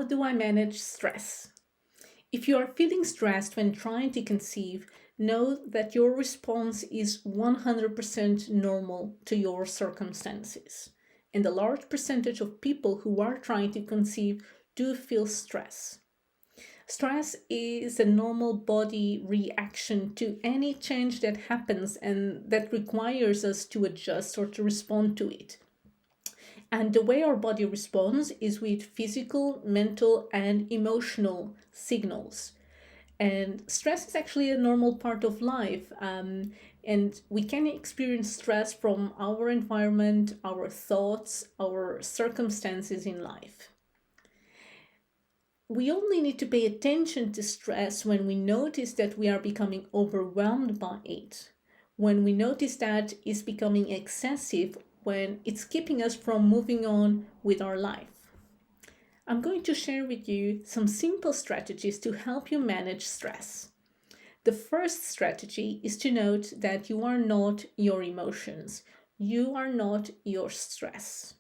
do I manage stress? If you are feeling stressed when trying to conceive, know that your response is 100% normal to your circumstances. And a large percentage of people who are trying to conceive do feel stress. Stress is a normal body reaction to any change that happens and that requires us to adjust or to respond to it. And the way our body responds is with physical, mental, and emotional signals. And stress is actually a normal part of life. And we can experience stress from our environment, our thoughts, our circumstances in life. We only need to pay attention to stress when we notice that we are becoming overwhelmed by it, when we notice that it's becoming excessive, when it's keeping us from moving on with our life. I'm going to share with you some simple strategies to help you manage stress. The first strategy is to note that you are not your emotions. You are not your stress.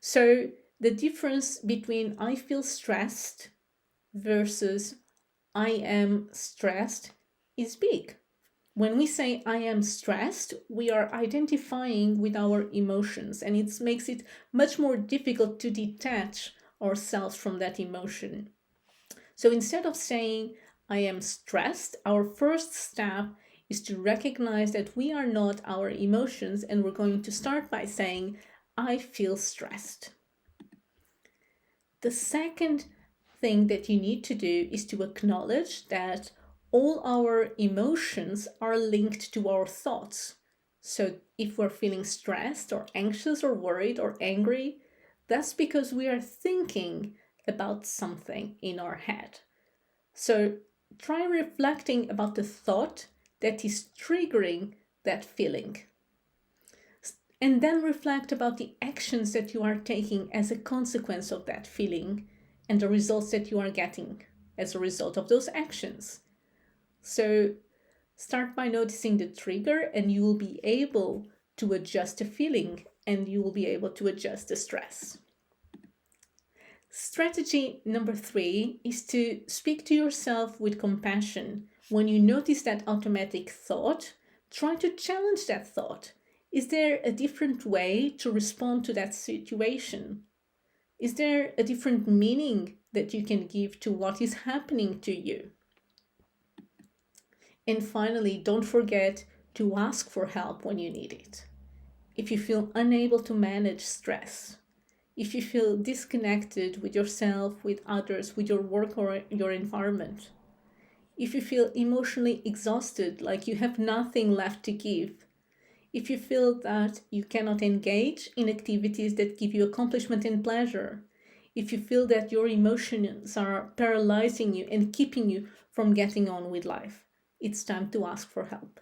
So the difference between I feel stressed versus I am stressed is big. When we say I am stressed, we are identifying with our emotions, and it makes it much more difficult to detach ourselves from that emotion. So instead of saying I am stressed, our first step is to recognize that we are not our emotions, and we're going to start by saying I feel stressed. The second thing that you need to do is to acknowledge that all our emotions are linked to our thoughts. So if we're feeling stressed or anxious or worried or angry, that's because we are thinking about something in our head. So try reflecting about the thought that is triggering that feeling. And then reflect about the actions that you are taking as a consequence of that feeling and the results that you are getting as a result of those actions. So start by noticing the trigger, and you will be able to adjust the feeling, and you will be able to adjust the stress. Strategy number 3 is to speak to yourself with compassion. When you notice that automatic thought, try to challenge that thought. Is there a different way to respond to that situation? Is there a different meaning that you can give to what is happening to you? And finally, don't forget to ask for help when you need it. If you feel unable to manage stress, if you feel disconnected with yourself, with others, with your work or your environment, if you feel emotionally exhausted, like you have nothing left to give, if you feel that you cannot engage in activities that give you accomplishment and pleasure, if you feel that your emotions are paralyzing you and keeping you from getting on with life, it's time to ask for help.